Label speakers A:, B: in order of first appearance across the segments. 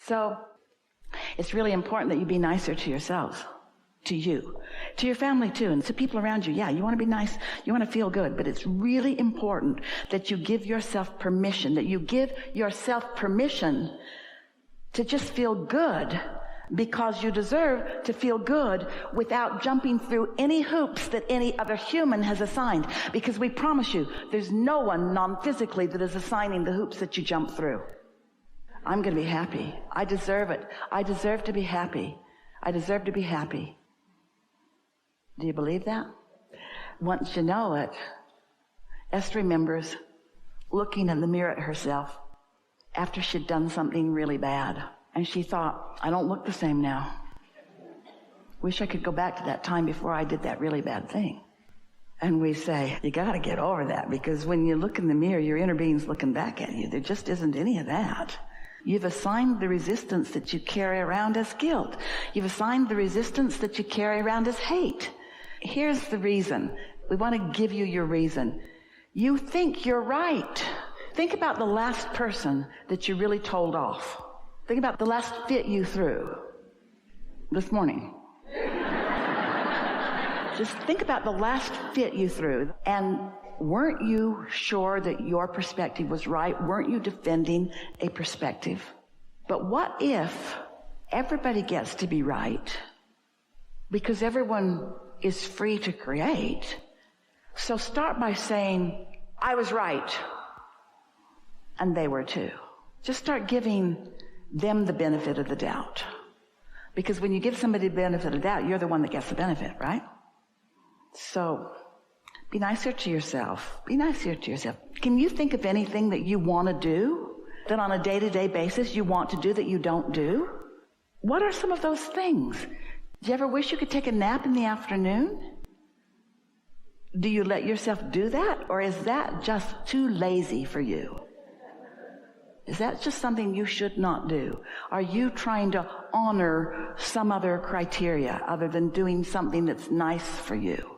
A: So it's really important that you be nicer to yourselves, to you, to your family too, and to people around you. Yeah, you want to be nice, you want to feel good, but it's really important that you give yourself permission, to just feel good, because you deserve to feel good without jumping through any hoops that any other human has assigned. Because we promise you, there's no one non-physically that is assigning the hoops that you jump through. I'm going to be happy. I deserve it. I deserve to be happy. I deserve to be happy. Do you believe that? Once you know it, Esther remembers looking in the mirror at herself after she'd done something really bad. And she thought, I don't look the same now. Wish I could go back to that time before I did that really bad thing. And we say, you got to get over that, because when you look in the mirror, your inner being's looking back at you. There just isn't any of that. You've assigned the resistance that you carry around as guilt. You've assigned the resistance that you carry around as hate. Here's the reason. We want to give you your reason. You think you're right. Think about the last person that you really told off. Think about the last fit you threw this morning. Just think about the last fit you threw. And weren't you sure that your perspective was right? Weren't you defending a perspective? But what if everybody gets to be right? Because everyone is free to create. So start by saying, I was right. And they were too. Just start giving them the benefit of the doubt. Because when you give somebody the benefit of the doubt, you're the one that gets the benefit, right? So be nicer to yourself. Be nicer to yourself. Can you think of anything that you want to do, that on a day-to-day basis you want to do that you don't do? What are some of those things? Do you ever wish you could take a nap in the afternoon? Do you let yourself do that? Or is that just too lazy for you? Is that just something you should not do? Are you trying to honor some other criteria other than doing something that's nice for you?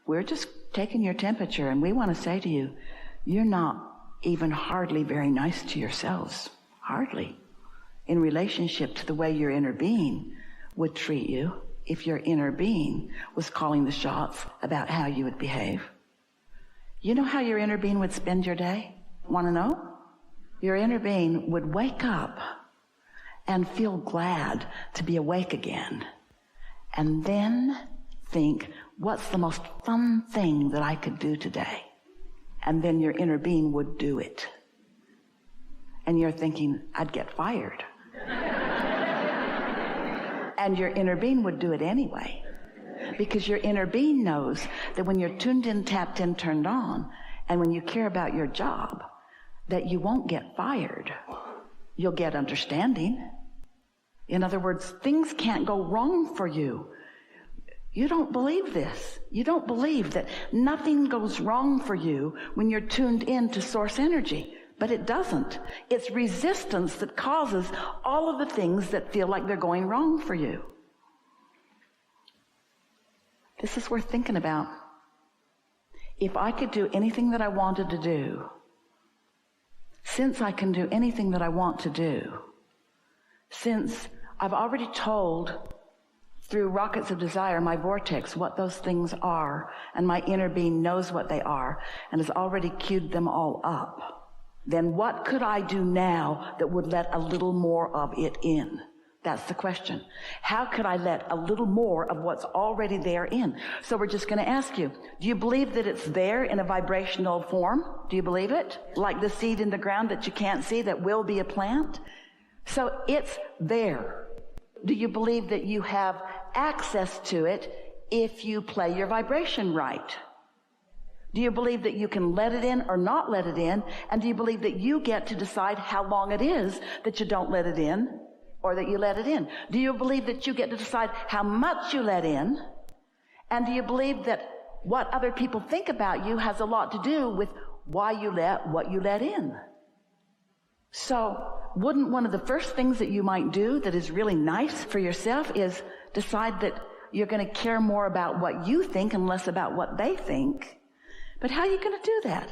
A: We're just taking your temperature, and we want to say to you, you're not even hardly very nice to yourselves. Hardly. In relationship to the way your inner being would treat you if your inner being was calling the shots about how you would behave. You know how your inner being would spend your day? Want to know? Your inner being would wake up and feel glad to be awake again. And then think, what's the most fun thing that I could do today? And then your inner being would do it. And you're thinking, I'd get fired. And your inner being would do it anyway. Because your inner being knows that when you're tuned in, tapped in, turned on, and when you care about your job, that you won't get fired. You'll get understanding. In other words, things can't go wrong for you. You don't believe this. You don't believe that nothing goes wrong for you when you're tuned in to source energy. But it doesn't. It's resistance that causes all of the things that feel like they're going wrong for you. This is worth thinking about. If I could do anything that I wanted to do, since I can do anything that I want to do, since I've already told through rockets of desire, my vortex, what those things are, and my inner being knows what they are and has already queued them all up, then what could I do now that would let a little more of it in? That's the question. How could I let a little more of what's already there in? So we're just going to ask you, do you believe that it's there in a vibrational form? Do you believe it? Like the seed in the ground that you can't see that will be a plant? So it's there. Do you believe that you have access to it if you play your vibration right? Do you believe that you can let it in or not let it in? And do you believe that you get to decide how long it is that you don't let it in or that you let it in? Do you believe that you get to decide how much you let in? And do you believe that what other people think about you has a lot to do with why you let what you let in? So wouldn't one of the first things that you might do that is really nice for yourself is decide that you're going to care more about what you think and less about what they think? But how are you going to do that?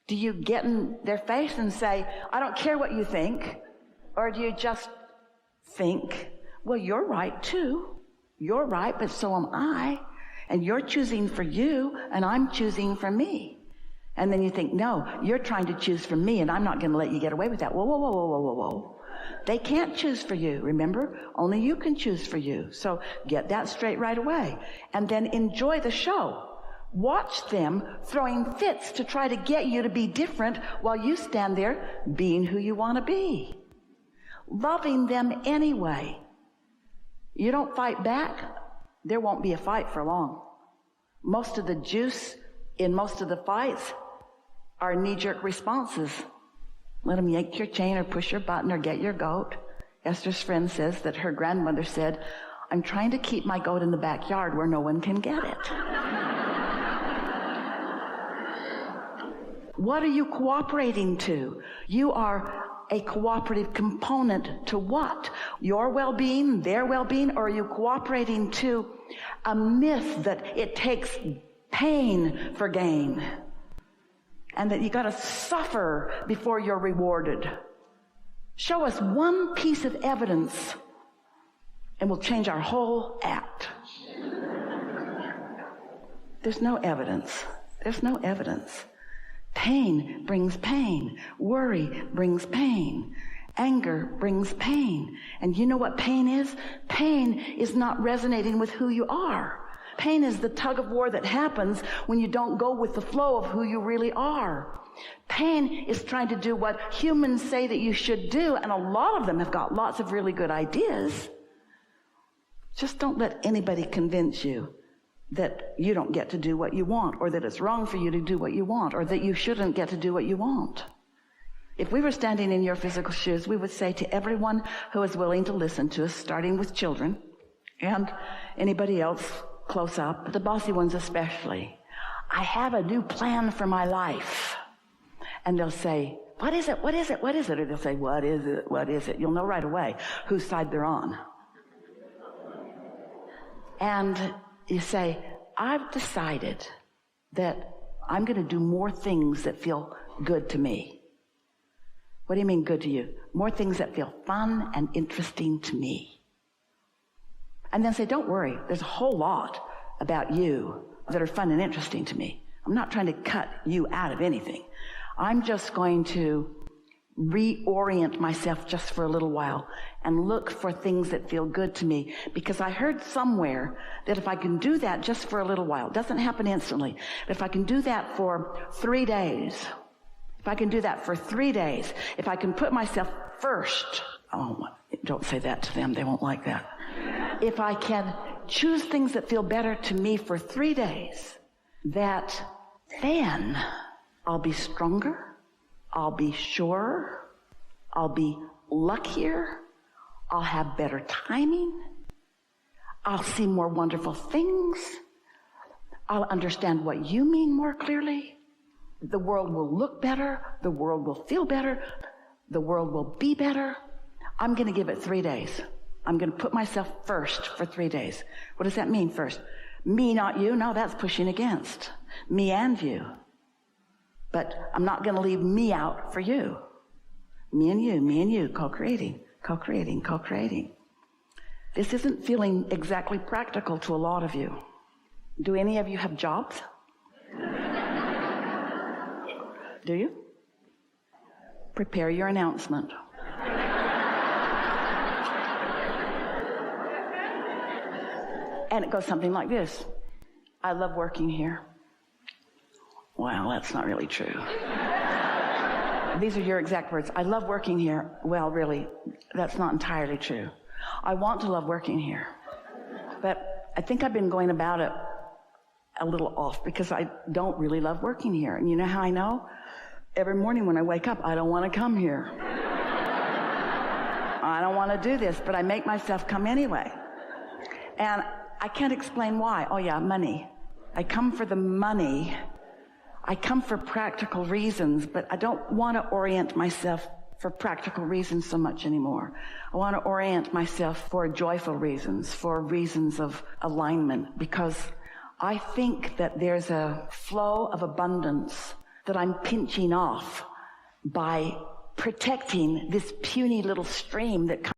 A: Do you get in their face and say, I don't care what you think? Or do you just think, well, you're right too. You're right, but so am I. And you're choosing for you, and I'm choosing for me. And then you think, no, you're trying to choose for me, and I'm not going to let you get away with that. Whoa, whoa, whoa, whoa, whoa, whoa, whoa. They can't choose for you, remember? Only you can choose for you. So get that straight right away. And then enjoy the show. Watch them throwing fits to try to get you to be different while you stand there being who you want to be. Loving them anyway. You don't fight back, there won't be a fight for long. Most of the juice in most of the fights are knee-jerk responses. Let them yank your chain or push your button or get your goat. Esther's friend says that her grandmother said, I'm trying to keep my goat in the backyard where no one can get it. What are you cooperating to? You are a cooperative component to what? Your well-being, their well-being, or are you cooperating to a myth that it takes pain for gain and that you got to suffer before you're rewarded? Show us one piece of evidence and we'll change our whole act. There's no evidence. There's no evidence. Pain brings pain. Worry brings pain. Anger brings pain. And you know what pain is? Pain is not resonating with who you are. Pain is the tug of war that happens when you don't go with the flow of who you really are. Pain is trying to do what humans say that you should do, and a lot of them have got lots of really good ideas. Just don't let anybody convince you that you don't get to do what you want, or that it's wrong for you to do what you want, or that you shouldn't get to do what you want. If we were standing in your physical shoes, we would say to everyone who is willing to listen to us, starting with children and anybody else close up, the bossy ones especially, I have a new plan for my life. And they'll say, what is it? What is it? What is it? Or they'll say, what is it? What is it? You'll know right away whose side they're on. And you say, I've decided that I'm going to do more things that feel good to me. What do you mean good to you? More things that feel fun and interesting to me. And then say, don't worry, there's a whole lot about you that are fun and interesting to me. I'm not trying to cut you out of anything. I'm just going to reorient myself just for a little while and look for things that feel good to me, because I heard somewhere that if I can do that just for a little while, it doesn't happen instantly, but if I can do that for 3 days, if I can do that for 3 days, if I can put myself first, oh, don't say that to them, they won't like that. If I can choose things that feel better to me for 3 days, that then I'll be stronger, I'll be surer, I'll be luckier, I'll have better timing, I'll see more wonderful things, I'll understand what you mean more clearly, the world will look better, the world will feel better, the world will be better. I'm going to give it 3 days. I'm going to put myself first for 3 days. What does that mean first? Me, not you? No, that's pushing against. Me and you. But I'm not going to leave me out for you. Me and you, co-creating, co-creating, co-creating. This isn't feeling exactly practical to a lot of you. Do any of you have jobs? Do you? Prepare your announcement. And it goes something like this. I love working here. Well, that's not really true. These are your exact words. I love working here. Well, really, that's not entirely true. I want to love working here. But I think I've been going about it a little off because I don't really love working here. And you know how I know? Every morning when I wake up, I don't want to come here. I don't want to do this, but I make myself come anyway. And I can't explain why. Oh yeah, money. I come for the money. I come for practical reasons, but I don't want to orient myself for practical reasons so much anymore. I want to orient myself for joyful reasons, for reasons of alignment, because I think that there's a flow of abundance that I'm pinching off by protecting this puny little stream that comes